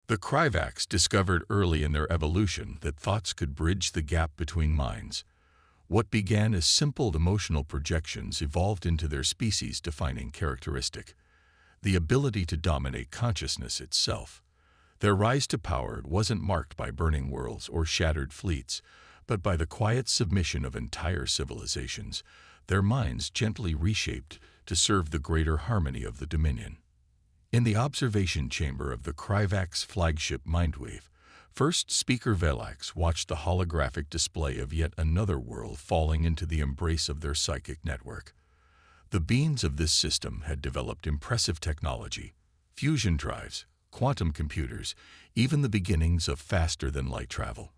The Kryvacs discovered early in their evolution that thoughts could bridge the gap between minds. What began as simple emotional projections evolved into their species-defining characteristic, the ability to dominate consciousness itself. Their rise to power wasn't marked by burning worlds or shattered fleets, but by the quiet submission of entire civilizations, their minds gently reshaped to serve the greater harmony of the Dominion. In the observation chamber of the Kryvacs' flagship Mindwave, first speaker Velax watched the holographic display of yet another world falling into the embrace of their psychic network. The beings of this system had developed impressive technology, fusion drives, quantum computers, even the beginnings of faster-than-light travel.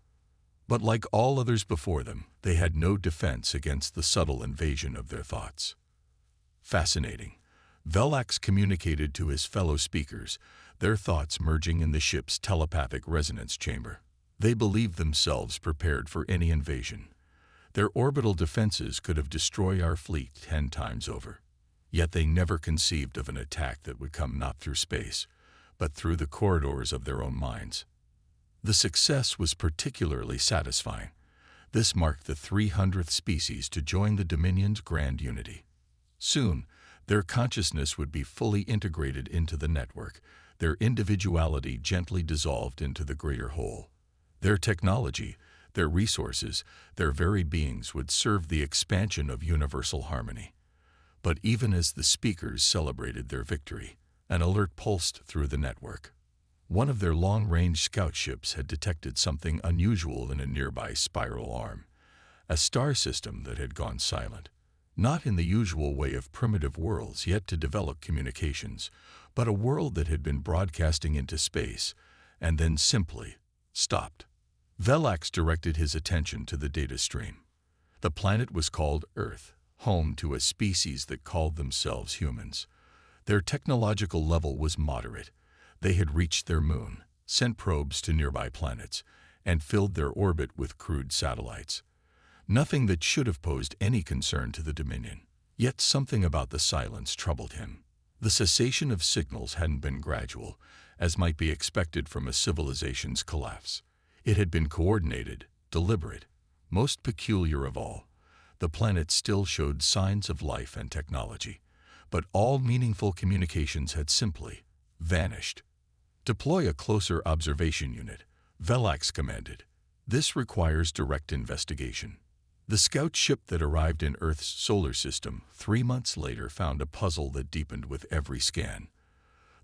But like all others before them, they had no defense against the subtle invasion of their thoughts. Fascinating. Velax communicated to his fellow speakers, their thoughts merging in the ship's telepathic resonance chamber. They believed themselves prepared for any invasion. Their orbital defenses could have destroyed our fleet 10 times over. Yet they never conceived of an attack that would come not through space, but through the corridors of their own minds. The success was particularly satisfying. This marked the 300th species to join the Dominion's grand unity. Soon, their consciousness would be fully integrated into the network, their individuality gently dissolved into the greater whole. Their technology, their resources, their very beings would serve the expansion of universal harmony. But even as the speakers celebrated their victory, an alert pulsed through the network. One of their long-range scout ships had detected something unusual in a nearby spiral arm, a star system that had gone silent. Not in the usual way of primitive worlds yet to develop communications, but a world that had been broadcasting into space and then simply stopped. Velax directed his attention to the data stream. The planet was called Earth, home to a species that called themselves humans. Their technological level was moderate. They had reached their moon, sent probes to nearby planets, and filled their orbit with crude satellites. Nothing that should have posed any concern to the Dominion. Yet something about the silence troubled him. The cessation of signals hadn't been gradual, as might be expected from a civilization's collapse. It had been coordinated, deliberate. Most peculiar of all, the planet still showed signs of life and technology, but all meaningful communications had simply vanished. Deploy a closer observation unit, Velax commanded. This requires direct investigation. The scout ship that arrived in Earth's solar system 3 months later found a puzzle that deepened with every scan.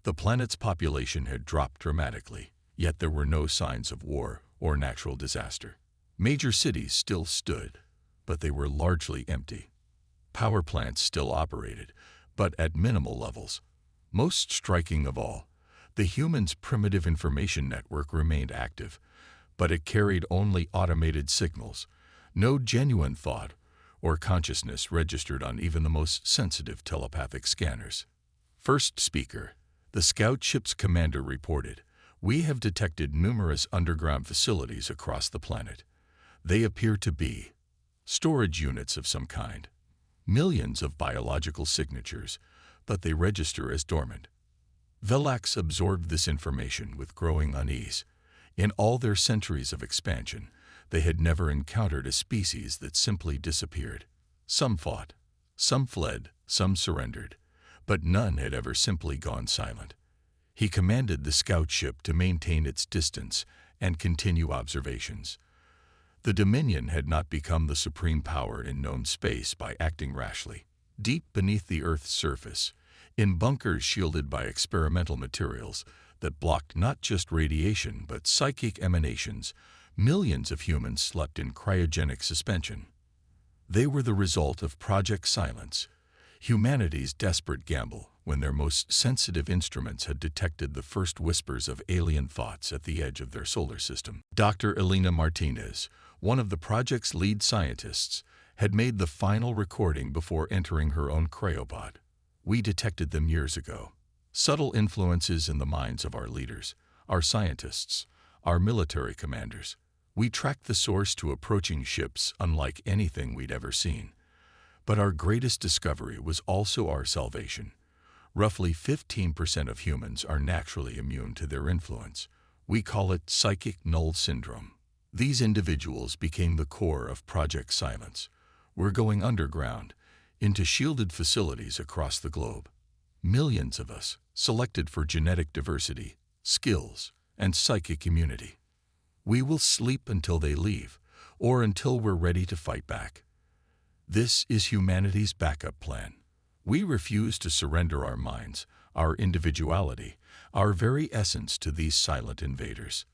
The planet's population had dropped dramatically, yet there were no signs of war or natural disaster. Major cities still stood, but they were largely empty. Power plants still operated, but at minimal levels. Most striking of all, the humans' primitive information network remained active, but it carried only automated signals. No genuine thought or consciousness registered on even the most sensitive telepathic scanners. First speaker, the scout ship's commander reported, "We have detected numerous underground facilities across the planet. They appear to be storage units of some kind. Millions of biological signatures, but they register as dormant." Velax absorbed this information with growing unease. In all their centuries of expansion, they had never encountered a species that simply disappeared. Some fought, some fled, some surrendered, but none had ever simply gone silent. He commanded the scout ship to maintain its distance and continue observations. The Dominion had not become the supreme power in known space by acting rashly. Deep beneath the Earth's surface, in bunkers shielded by experimental materials that blocked not just radiation but psychic emanations, millions of humans slept in cryogenic suspension. They were the result of Project Silence, humanity's desperate gamble when their most sensitive instruments had detected the first whispers of alien thoughts at the edge of their solar system. Dr. Elena Martinez, one of the project's lead scientists, had made the final recording before entering her own cryopod. "We detected them years ago. Subtle influences in the minds of our leaders, our scientists, our military commanders. We tracked the source to approaching ships unlike anything we'd ever seen. But our greatest discovery was also our salvation. Roughly 15% of humans are naturally immune to their influence. We call it psychic null syndrome. These individuals became the core of Project Silence. We're going underground, into shielded facilities across the globe. Millions of us, selected for genetic diversity, skills, and psychic immunity. We will sleep until they leave, or until we're ready to fight back. This is humanity's backup plan. We refuse to surrender our minds, our individuality, our very essence to these silent invaders.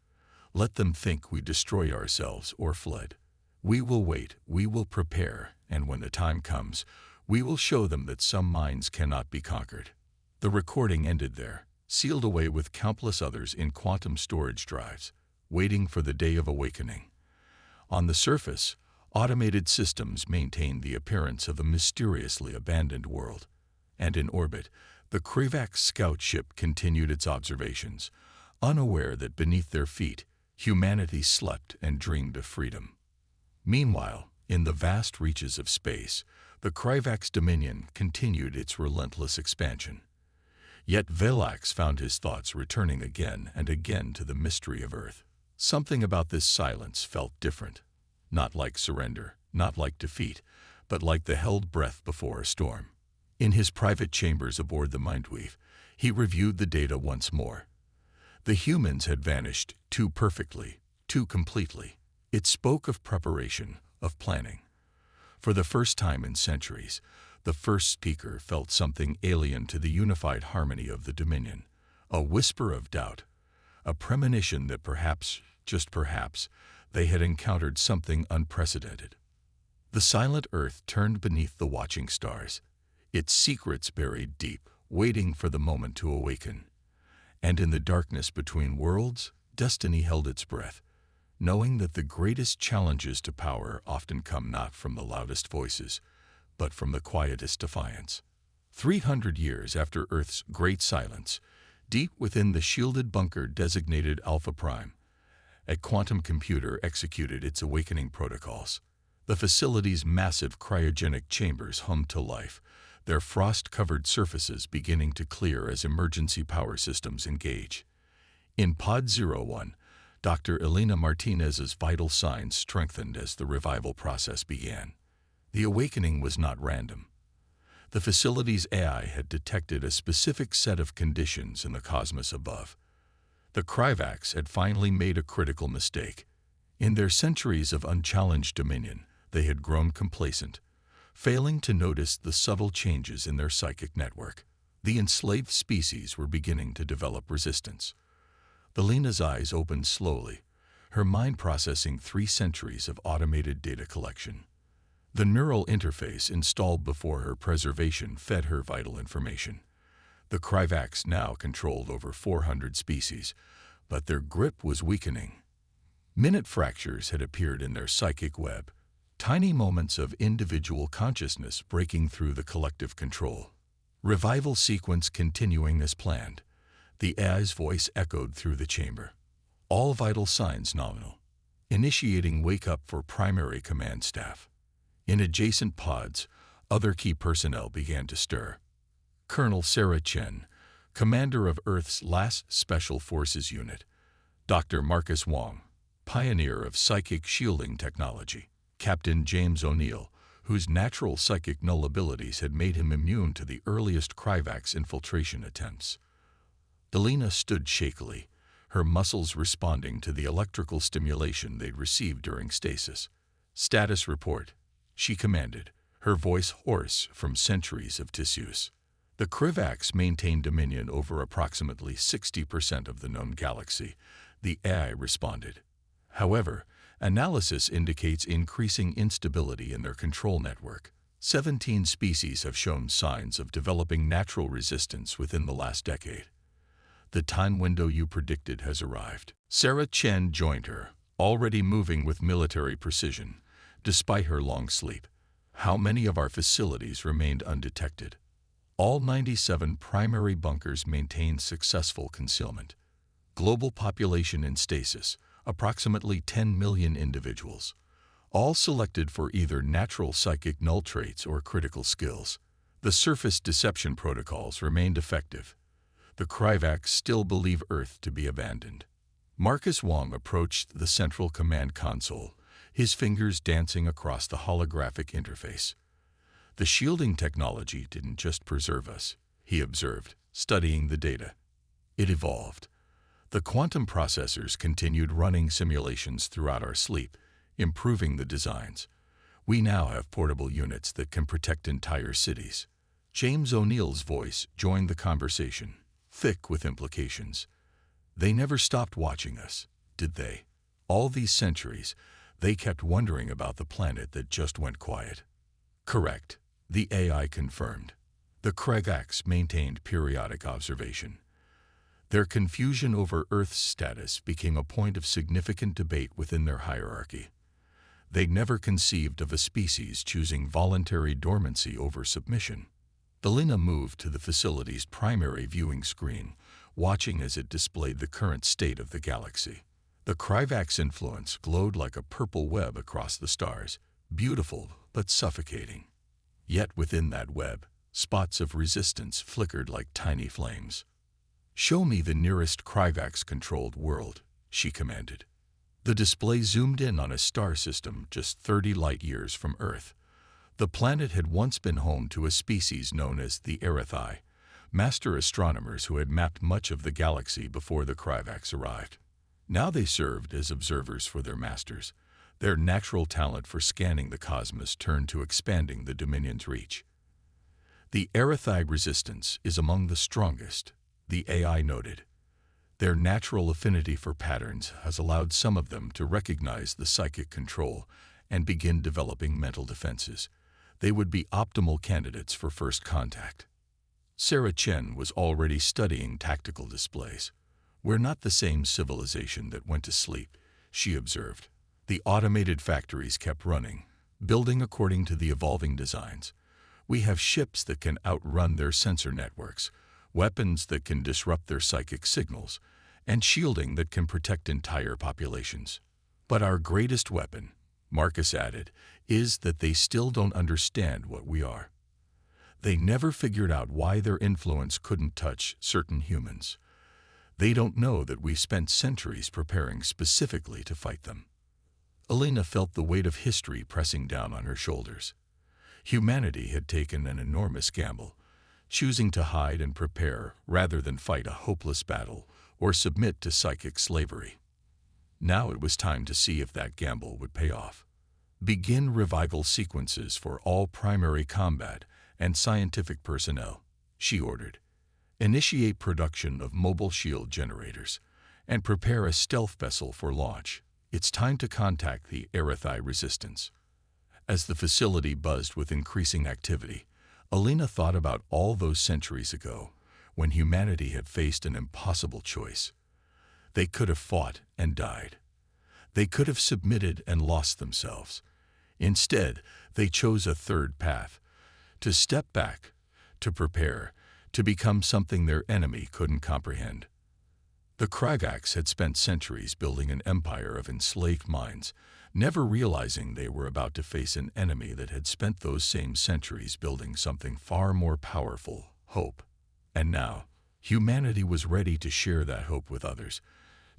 Let them think we destroyed ourselves or fled. We will wait, we will prepare, and when the time comes, we will show them that some minds cannot be conquered. The recording ended there, sealed away with countless others in quantum storage drives, waiting for the day of awakening. On the surface, automated systems maintained the appearance of a mysteriously abandoned world, and in orbit, the Cryo scout ship continued its observations, unaware that beneath their feet, humanity slept and dreamed of freedom. Meanwhile, in the vast reaches of space, the Cryo's dominion continued its relentless expansion. Yet Velax found his thoughts returning again and again to the mystery of Earth. Something about this silence felt different. Not like surrender, not like defeat, but like the held breath before a storm. In his private chambers aboard the Mindweave, he reviewed the data once more. The humans had vanished too perfectly, too completely. It spoke of preparation, of planning. For the first time in centuries, the first speaker felt something alien to the unified harmony of the Dominion. A whisper of doubt, a premonition that perhaps, just perhaps, they had encountered something unprecedented. The silent Earth turned beneath the watching stars, its secrets buried deep, waiting for the moment to awaken. And in the darkness between worlds, destiny held its breath, knowing that the greatest challenges to power often come not from the loudest voices, but from the quietest defiance. 300 years after Earth's great silence, deep within the shielded bunker designated Alpha Prime, a quantum computer executed its awakening protocols. The facility's massive cryogenic chambers hummed to life, their frost-covered surfaces beginning to clear as emergency power systems engage. In Pod 01, Dr. Elena Martinez's vital signs strengthened as the revival process began. The awakening was not random. The facility's AI had detected a specific set of conditions in the cosmos above. The Cryovacs had finally made a critical mistake. In their centuries of unchallenged dominion, they had grown complacent, failing to notice the subtle changes in their psychic network. The enslaved species were beginning to develop resistance. Elena's eyes opened slowly, her mind processing 3 centuries of automated data collection. The neural interface installed before her preservation fed her vital information. The Cryovacs now controlled over 400 species, but their grip was weakening. Minute fractures had appeared in their psychic web, tiny moments of individual consciousness breaking through the collective control. Revival sequence continuing as planned. The AI's voice echoed through the chamber. All vital signs nominal. Initiating wake-up for primary command staff. In adjacent pods, other key personnel began to stir. Colonel Sarah Chen, commander of Earth's last Special Forces Unit. Dr. Marcus Wong, pioneer of psychic shielding technology. Captain James O'Neill, whose natural psychic null abilities had made him immune to the earliest Cryovacs infiltration attempts. Elena stood shakily, her muscles responding to the electrical stimulation they'd received during stasis. "Status report," she commanded, her voice hoarse from centuries of disuse. The Cryovacs maintained dominion over approximately 60% of the known galaxy, the AI responded. However, analysis indicates increasing instability in their control network. 17 species have shown signs of developing natural resistance within the last decade. The time window you predicted has arrived. Sarah Chen joined her, already moving with military precision, despite her long sleep. How many of our facilities remained undetected? All 97 primary bunkers maintained successful concealment. Global population in stasis, approximately 10 million individuals, all selected for either natural psychic null traits or critical skills. The surface deception protocols remained effective. The Cryovacs still believe Earth to be abandoned. Marcus Wong approached the central command console, his fingers dancing across the holographic interface. The shielding technology didn't just preserve us, he observed, studying the data. It evolved. The quantum processors continued running simulations throughout our sleep, improving the designs. We now have portable units that can protect entire cities. James O'Neill's voice joined the conversation, thick with implications. They never stopped watching us, did they? All these centuries, they kept wondering about the planet that just went quiet. Correct, the AI confirmed. The Kragax maintained periodic observation. Their confusion over Earth's status became a point of significant debate within their hierarchy. They never conceived of a species choosing voluntary dormancy over submission. Elena moved to the facility's primary viewing screen, watching as it displayed the current state of the galaxy. The Kryvax influence glowed like a purple web across the stars, beautiful but suffocating. Yet within that web, spots of resistance flickered like tiny flames. "Show me the nearest Kryvax-controlled world," she commanded. The display zoomed in on a star system just 30 light-years from Earth. The planet had once been home to a species known as the Erithai, master astronomers who had mapped much of the galaxy before the Kryvax arrived. Now they served as observers for their masters. Their natural talent for scanning the cosmos turned to expanding the Dominion's reach. "The Erithai resistance is among the strongest," the AI noted. Their natural affinity for patterns has allowed some of them to recognize the psychic control and begin developing mental defenses. They would be optimal candidates for first contact. Sarah Chen was already studying tactical displays. "We're not the same civilization that went to sleep," she observed. The automated factories kept running, building according to the evolving designs. "We have ships that can outrun their sensor networks, weapons that can disrupt their psychic signals, and shielding that can protect entire populations. But our greatest weapon," Marcus added, "is that they still don't understand what we are. They never figured out why their influence couldn't touch certain humans. They don't know that we spent centuries preparing specifically to fight them." Elena felt the weight of history pressing down on her shoulders. Humanity had taken an enormous gamble, choosing to hide and prepare rather than fight a hopeless battle or submit to psychic slavery. Now it was time to see if that gamble would pay off. "Begin revival sequences for all primary combat and scientific personnel," she ordered. "Initiate production of mobile shield generators, and prepare a stealth vessel for launch. It's time to contact the Erithai resistance." As the facility buzzed with increasing activity, Elena thought about all those centuries ago, when humanity had faced an impossible choice. They could have fought and died. They could have submitted and lost themselves. Instead, they chose a third path: to step back, to prepare, to become something their enemy couldn't comprehend. The Kragax had spent centuries building an empire of enslaved minds, never realizing they were about to face an enemy that had spent those same centuries building something far more powerful: hope. And now, humanity was ready to share that hope with others,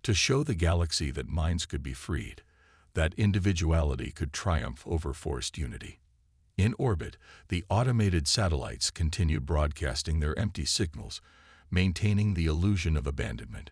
to show the galaxy that minds could be freed, that individuality could triumph over forced unity. In orbit, the automated satellites continued broadcasting their empty signals, maintaining the illusion of abandonment.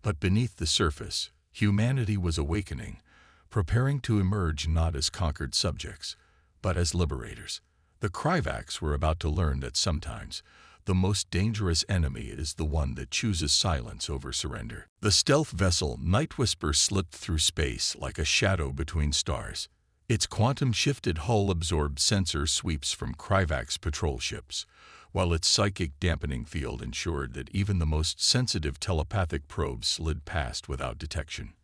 But beneath the surface, humanity was awakening, preparing to emerge not as conquered subjects, but as liberators. The Kryvax were about to learn that sometimes the most dangerous enemy is the one that chooses silence over surrender. The stealth vessel Night Whisper slipped through space like a shadow between stars. Its quantum-shifted hull absorbed sensor sweeps from Kryvax patrol ships, while its psychic dampening field ensured that even the most sensitive telepathic probes slid past without detection.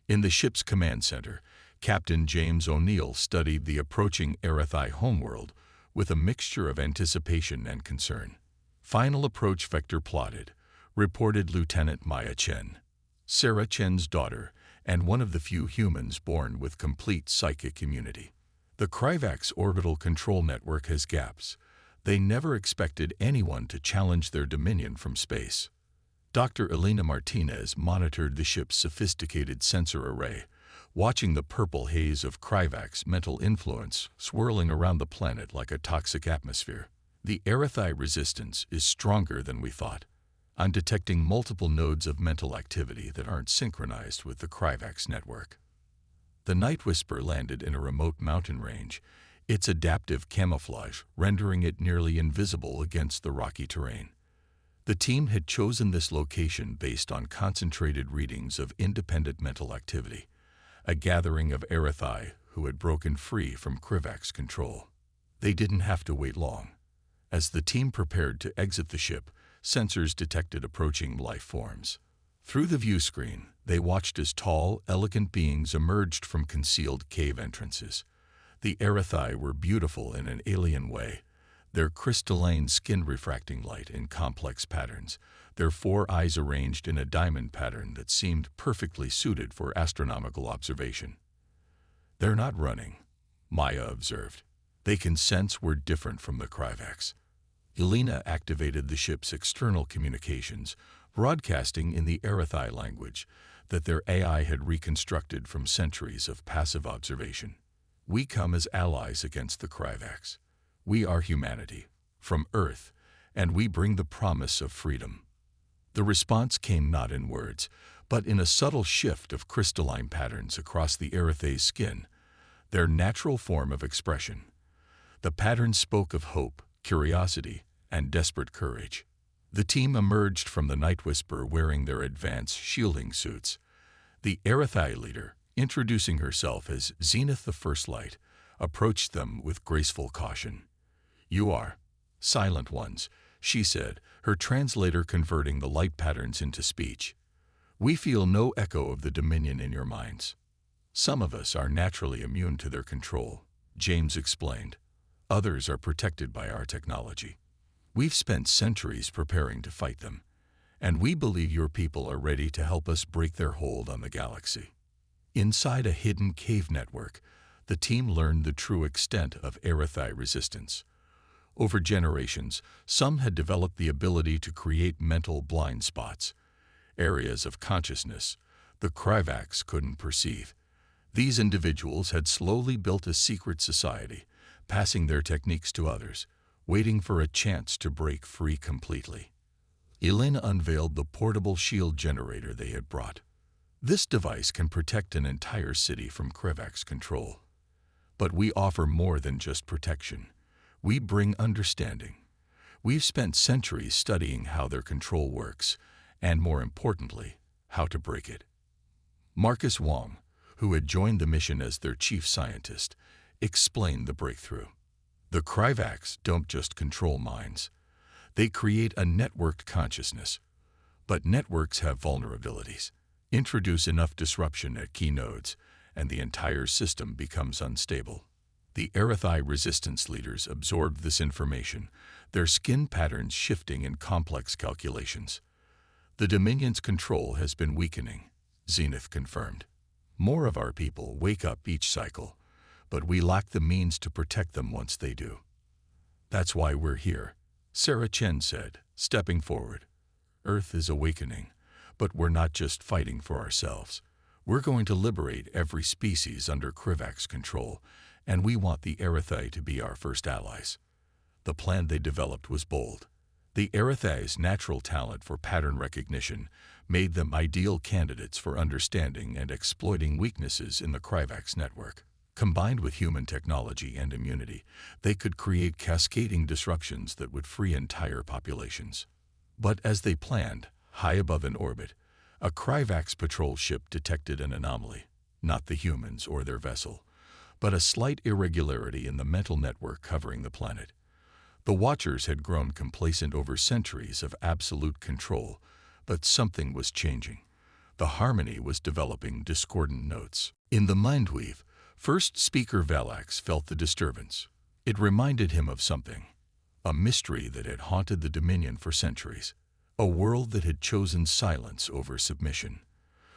In the ship's command center, Captain James O'Neill studied the approaching Erithai homeworld with a mixture of anticipation and concern. "Final approach vector plotted," reported Lieutenant Maya Chen, Sarah Chen's daughter, and one of the few humans born with complete psychic immunity. "The Kryvax orbital control network has gaps. They never expected anyone to challenge their dominion from space." Dr. Elena Martinez monitored the ship's sophisticated sensor array, watching the purple haze of Kryvak's mental influence swirling around the planet like a toxic atmosphere. The Erythai resistance is stronger than we thought. I'm detecting multiple nodes of mental activity that aren't synchronized with the Kryvak's network. The Night Whisper landed in a remote mountain range, its adaptive camouflage rendering it nearly invisible against the rocky terrain. The team had chosen this location based on concentrated readings of independent mental activity, a gathering of Erythai who had broken free from Kryvak's control. They didn't have to wait long. As the team prepared to exit the ship, sensors detected approaching life forms. Through the view screen, they watched as tall, elegant beings emerged from concealed cave entrances. The Erythai were beautiful in an alien way, their crystalline skin refracting light in complex patterns, their four eyes arranged in a diamond pattern that seemed perfectly suited for astronomical observation. "They're not running," Maya observed. "They can sense we're different from the Kryvaks." Elena activated the ship's external communications, broadcasting in the Erythai language that their AI had reconstructed from centuries of passive observation. "We come as allies against the Kryvaks. We are humanity, from Earth, and we bring the promise of freedom." The response came not in words, but in a subtle shift of crystalline patterns across the Erythai's skin, their natural form of expression. The patterns spoke of hope, curiosity, and desperate courage. The team emerged from the Night Whisper wearing their advanced shielding suits. The Erythai leader, introducing herself as Zenith the First Light, approached them with graceful caution. "You are silent ones," she said, her translator converting the light patterns into speech. "We feel no echo of the dominion in your minds." "Some of us are naturally immune to their control," James explained. "Others are protected by our technology. We've spent centuries preparing to fight them, and we believe your people are ready to help us break their hold on the galaxy." Inside a hidden cave network, the team learned the true extent of Erythai resistance. Over generations, some had developed the ability to create mental blind spots, areas of consciousness the Kryvaks couldn't perceive. These individuals had slowly built a secret society, passing their techniques to others, waiting for a chance to break free completely. Elena unveiled the portable shield generator they had brought. "This device can protect an entire city from Kryvak's control. But we offer more than just protection. We bring understanding. We've spent centuries studying how their control works, and more importantly, how to break it." Marcus Wong, who had joined the mission as their chief scientist, explained the breakthrough. "The Kryvaks don't just control minds. They create a networked consciousness. But networks have vulnerabilities. Introduce enough disruption at key nodes, and the entire system becomes unstable." The Erythai resistance leaders absorbed this information, their skin patterns shifting in complex calculations. "The Dominion's control has been weakening," Zenith confirmed. "More of our people wake up each cycle, but we lack the means to protect them once they do. That's why we're here," Sarah Chen said, stepping forward. "Earth is awakening, but we're not just fighting for ourselves. We're going to liberate every species under Kryvak's control, and we want the Erythai to be our first allies." The plan they developed was bold. The Erythai's natural talent for pattern recognition made them ideal candidates for understanding and exploiting weaknesses in the Kryvak's network. Combined with human technology and immunity, they could create cascading disruptions that would free entire populations. But as they planned, high above in orbit, a Kryvak's patrol ship detected an anomaly, not the humans or their vessel, but a slight irregularity in the mental network covering the planet. The Watchers had grown complacent over centuries of absolute control, but something was changing. The harmony was developing discordant notes. In the Mindweave, First Speaker Valax felt the disturbance. It reminded him of something, a mystery that had haunted the Dominion for centuries, a world that had chosen silence over submission.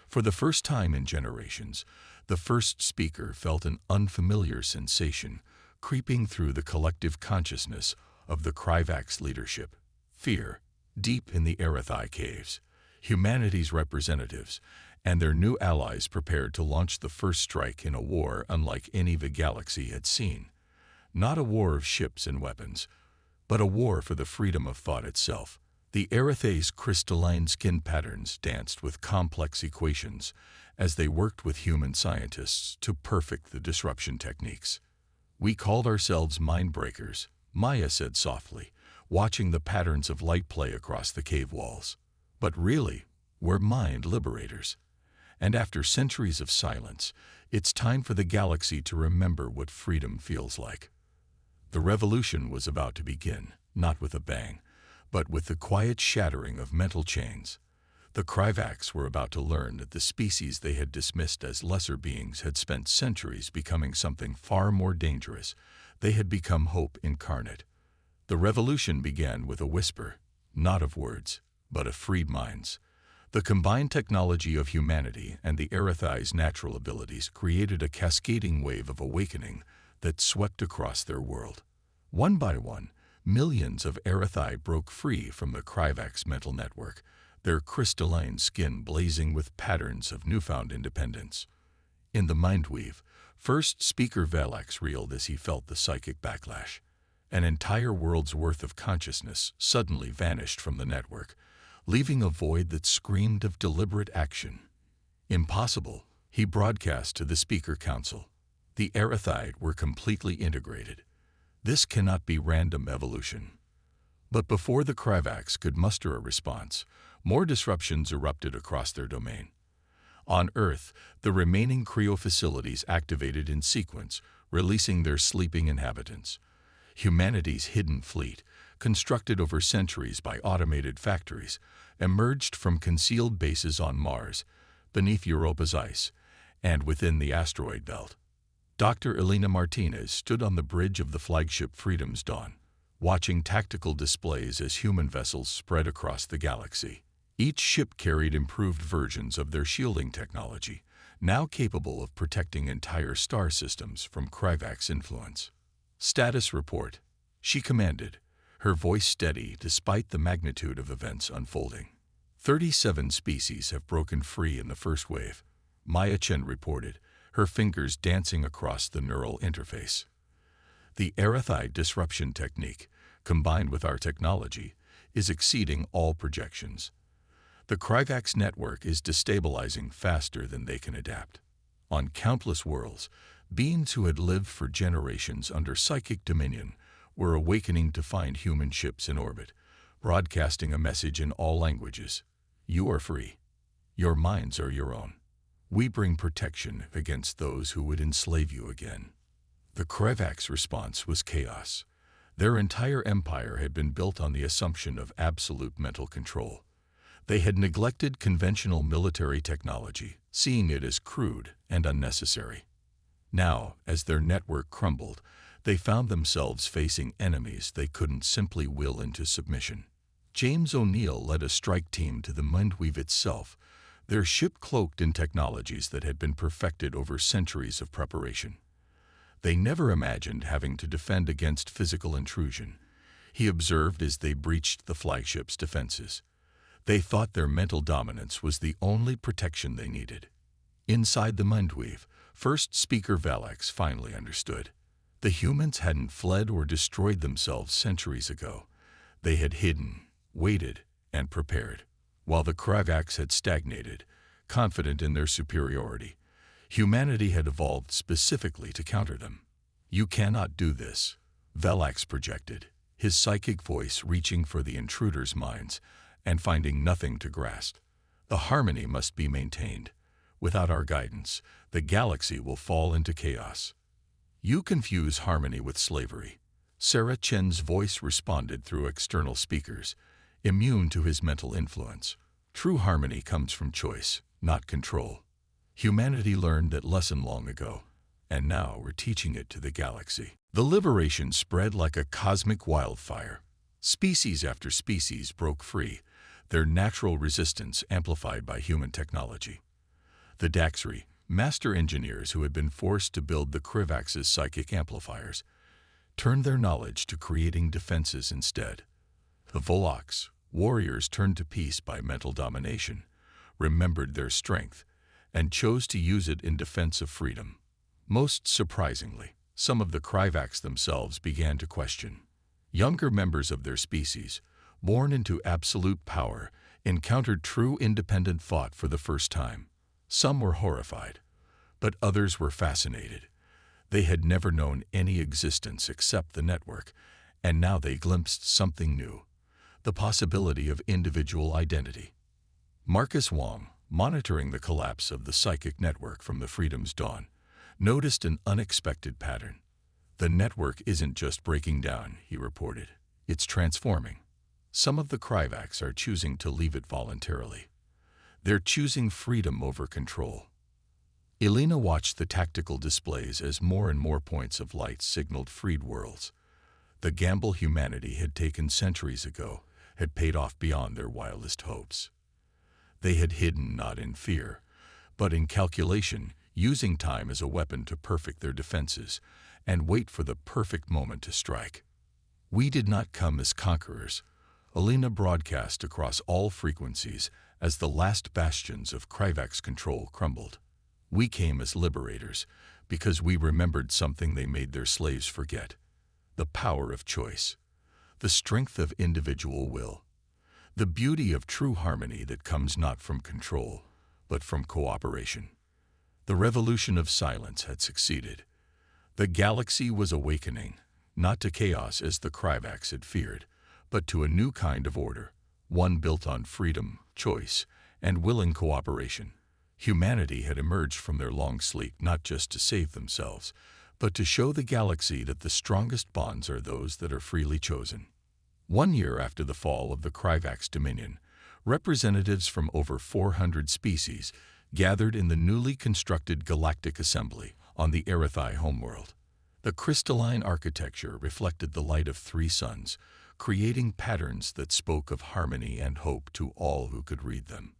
For the first time in generations, the First Speaker felt an unfamiliar sensation creeping through the collective consciousness of the Kryvak's leadership. Fear, deep in the Erythai caves. humanity's representatives, and their new allies prepared to launch the first strike in a war unlike any the galaxy had seen. Not a war of ships and weapons, but a war for the freedom of thought itself. The Aerithay's crystalline skin patterns danced with complex equations as they worked with human scientists to perfect the disruption techniques. "We called ourselves mind breakers," Maya said softly, watching the patterns of light play across the cave walls. "But really, we're mind liberators. And after centuries of silence, it's time for the galaxy to remember what freedom feels like." The revolution was about to begin, not with a bang, but with the quiet shattering of mental chains. The Kryvax were about to learn that the species they had dismissed as lesser beings had spent centuries becoming something far more dangerous. They had become hope incarnate. The revolution began with a whisper, not of words, but of freed minds. The combined technology of humanity and the Aerithai's natural abilities created a cascading wave of awakening that swept across their world. One by one, millions of Aerithai broke free from the Kryvax mental network, their crystalline skin blazing with patterns of newfound independence. In the mindweave, first speaker Valax reeled as he felt the psychic backlash. An entire world's worth of consciousness suddenly vanished from the network, leaving a void that screamed of deliberate action. "Impossible," he broadcast to the speaker council. "The Aerithai were completely integrated. This cannot be random evolution." But before the Kryvax could muster a response, more disruptions erupted across their domain. On Earth, the remaining Cryo facilities activated in sequence, releasing their sleeping inhabitants. Humanity's hidden fleet, constructed over centuries by automated factories, emerged from concealed bases on Mars, beneath Europa's ice, and within the asteroid belt. Dr. Elena Martinez stood on the bridge of the flagship Freedom's Dawn, watching tactical displays as human vessels spread across the galaxy. Each ship carried improved versions of their shielding technology, now capable of protecting entire star systems from Kryvax influence. "Status report," she commanded, her voice steady despite the magnitude of events unfolding. 37 species have broken free in the first wave," Maya Chen reported, her fingers dancing across the neural interface. "The Aerithai disruption technique, combined with our technology, is exceeding all projections. The Kryvax network is destabilizing faster than they can adapt. On countless worlds, beings who had lived for generations under psychic dominion were awakening to find human ships in orbit, broadcasting a message in all languages. You are free. Your minds are your own. We bring protection against those who would enslave you again." The Kryvax response was chaos. Their entire empire had been built on the assumption of absolute mental control. They had neglected conventional military technology, seeing it as crude and unnecessary. Now, as their network crumbled, they found themselves facing enemies they couldn't simply will into submission. James O'Neill led a strike team to the Mindweave itself, their ship cloaked in technologies that had been perfected over centuries of preparation. They never imagined having to defend against physical intrusion, he observed as they breached the flagship's defenses. They thought their mental dominance was the only protection they needed. Inside the Mindweave, first speaker Valax finally understood. The humans hadn't fled or destroyed themselves centuries ago. They had hidden, waited, and prepared. While the Kryvax had stagnated, confident in their superiority, humanity had evolved specifically to counter them. "You cannot do this," Valax projected, his psychic voice reaching for the intruders' minds and finding nothing to grasp. "The harmony must be maintained. Without our guidance, the galaxy will fall into chaos." "You confuse harmony with slavery," Sarah Chen's voice responded through external speakers, immune to his mental influence. "True harmony comes from choice, not control. Humanity learned that lesson long ago, and now we're teaching it to the galaxy." The liberation spread like a cosmic wildfire. Species after species broke free, their natural resistance amplified by human technology. The Daxri, master engineers who had been forced to build the Kryvax's psychic amplifiers, turned their knowledge to creating defenses instead. The Volaks, Warriors turned to peace by mental domination, remembered their strength, and chose to use it in defense of freedom. Most surprisingly, some of the Kryvacs themselves began to question. Younger members of their species, born into absolute power, encountered true independent thought for the first time. Some were horrified, but others were fascinated. They had never known any existence except the network, and now they glimpsed something new, the possibility of individual identity. Marcus Wong, monitoring the collapse of the psychic network from the Freedom's dawn, noticed an unexpected pattern. The network isn't just breaking down, he reported. It's transforming. Some of the Kryvacs are choosing to leave it voluntarily. They're choosing freedom over control. Elena watched the tactical displays as more and more points of light signaled freed worlds. The gamble humanity had taken centuries ago had paid off beyond their wildest hopes. They had hidden not in fear, but in calculation, using time as a weapon to perfect their defenses and wait for the perfect moment to strike. We did not come as conquerors, Elena broadcast across all frequencies as the last bastions of Kryvak's control crumbled. We came as liberators because we remembered something they made their slaves forget: the power of choice, the strength of individual will, the beauty of true harmony that comes not from control, but from cooperation. The revolution of silence had succeeded. The galaxy was awakening, not to chaos as the Kryvaks had feared, but to a new kind of order, one built on freedom, choice, and willing cooperation. Humanity had emerged from their long sleep not just to save themselves, but to show the galaxy that the strongest bonds are those that are freely chosen. 1 year after the fall of the Kryvak's dominion, representatives from over 400 species gathered in the newly constructed Galactic Assembly on the Erythai homeworld. The crystalline architecture reflected the light of 3 suns, creating patterns that spoke of harmony and hope to all who could read them.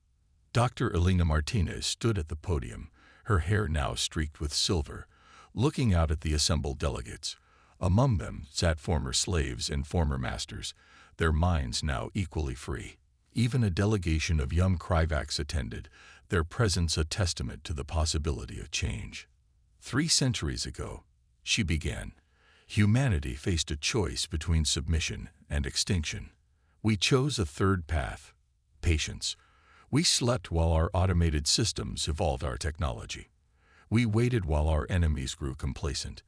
Dr. Elena Martinez stood at the podium, her hair now streaked with silver, looking out at the assembled delegates. Among them sat former slaves and former masters, their minds now equally free. Even a delegation of young Kryvaks attended, their presence a testament to the possibility of change. 3 centuries ago, she began, humanity faced a choice between submission and extinction. We chose a third path: patience. We slept while our automated systems evolved our technology. We waited while our enemies grew complacent.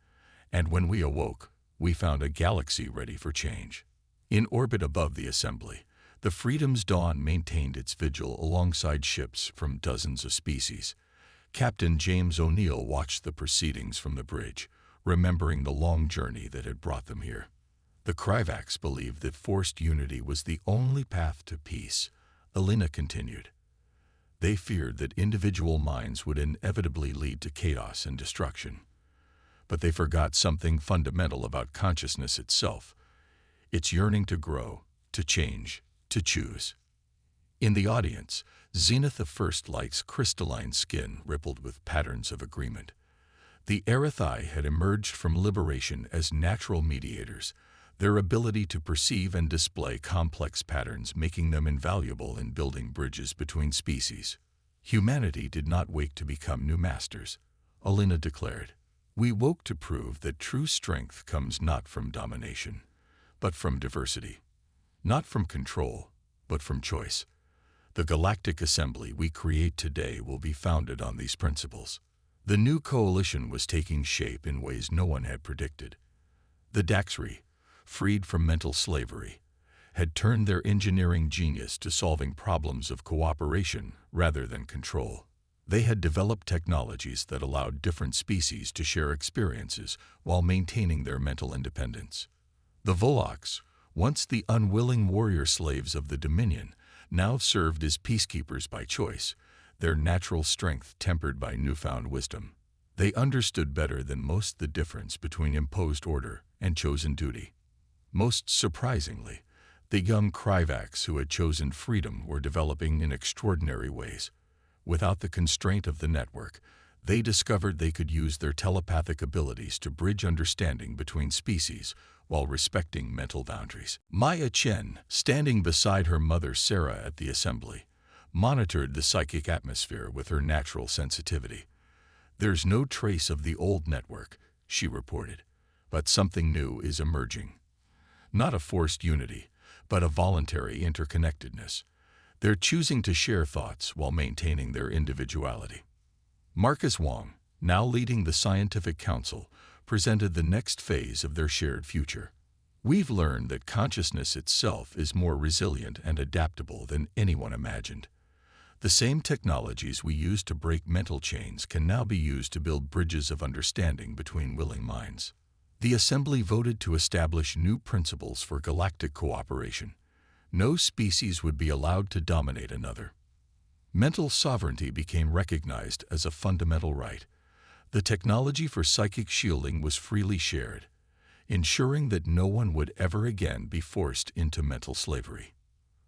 And when we awoke, we found a galaxy ready for change. In orbit above the assembly, the Freedom's dawn maintained its vigil alongside ships from dozens of species. Captain James O'Neill watched the proceedings from the bridge, remembering the long journey that had brought them here. The Kryvaks believed that forced unity was the only path to peace. Elena continued. They feared that individual minds would inevitably lead to chaos and destruction. But they forgot something fundamental about consciousness itself: its yearning to grow, to change, to choose. In the audience, Zenith of First Light's crystalline skin rippled with patterns of agreement. The Erythai had emerged from liberation as natural mediators, their ability to perceive and display complex patterns making them invaluable in building bridges between species. Humanity did not wake to become new masters, Elena declared. We woke to prove that true strength comes not from domination, but from diversity. Not from control, but from choice. The Galactic Assembly we create today will be founded on these principles. The new coalition was taking shape in ways no one had predicted. The Daxri, freed from mental slavery, had turned their engineering genius to solving problems of cooperation rather than control. They had developed technologies that allowed different species to share experiences while maintaining their mental independence. The Volaks, once the unwilling warrior slaves of the Dominion, now served as peacekeepers by choice, their natural strength tempered by newfound wisdom. They understood better than most the difference between imposed order and chosen duty. Most surprisingly, the young Kryvaks who had chosen freedom were developing in extraordinary ways. Without the constraint of the network, they discovered they could use their telepathic abilities to bridge understanding between species, while respecting mental boundaries. Maya Chen, standing beside her mother Sarah at the assembly, monitored the psychic atmosphere with her natural sensitivity. "There's no trace of the old network," she reported, "but something new is emerging. Not a forced unity, but a voluntary interconnectedness. They're choosing to share thoughts while maintaining their individuality." Marcus Wong, now leading the Scientific Council, presented the next phase of their shared future. "We've learned that consciousness itself is more resilient and adaptable than anyone imagined. The same technologies we use to break mental chains can now be used to build bridges of understanding between willing minds." The Assembly voted to establish new principles for galactic cooperation. No species would be allowed to dominate another. Mental sovereignty became recognized as a fundamental right. The technology for psychic shielding was freely shared, ensuring that no one would ever again be forced into mental slavery.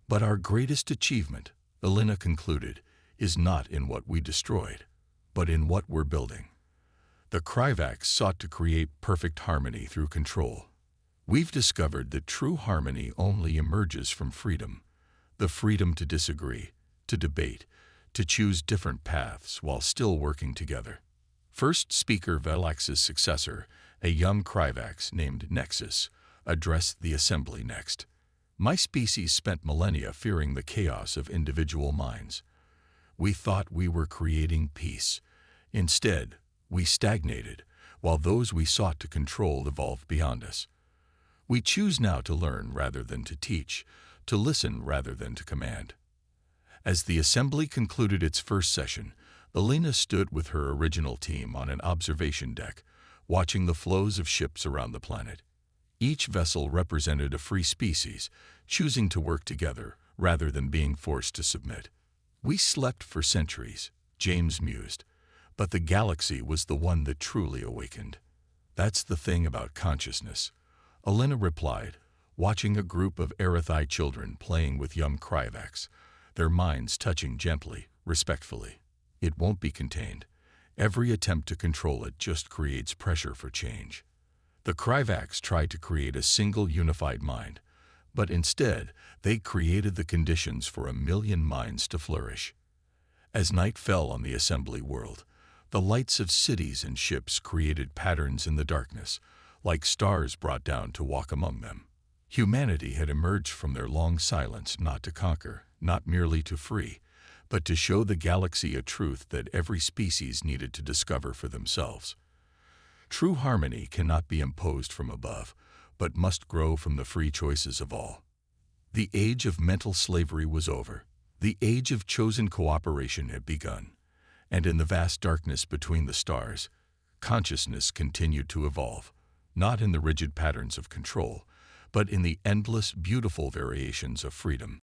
"But our greatest achievement," Elena concluded, "is not in what we destroyed, but in what we're building." The Cryovacs sought to create perfect harmony through control. "We've discovered that true harmony only emerges from freedom, the freedom to disagree, to debate, to choose different paths while still working together." First speaker Velax's successor, a young Cryovax named Nexus, addressed the assembly next. "My species spent millennia fearing the chaos of individual minds. We thought we were creating peace. Instead, we stagnated, while those we sought to control evolved beyond us. We choose now to learn rather than to teach, to listen rather than to command." As the assembly concluded its first session, Elena stood with her original team on an observation deck, watching the flows of ships around the planet. Each vessel represented a free species, choosing to work together rather than being forced to submit. "We slept for centuries," James mused, "but the galaxy was the one that truly awakened." "That's the thing about consciousness," Elena replied, watching a group of Arathai children playing with young Cryovacs, their minds touching gently, respectfully. "It won't be contained. Every attempt to control it just creates pressure for change." The Cryovacs tried to create a single unified mind, but instead they created the conditions for 1,000,000 minds to flourish. As night fell on the assembly world, the lights of cities and ships created patterns in the darkness, like stars brought down to walk among them. Humanity had emerged from their long silence not to conquer, not merely to free, but to show the galaxy a truth that every species needed to discover for themselves. True harmony cannot be imposed from above, but must grow from the free choices of all. The age of mental slavery was over. The age of chosen cooperation had begun, and in the vast darkness between the stars, consciousness continued to evolve, not in the rigid patterns of control, but in the endless, beautiful variations of freedom.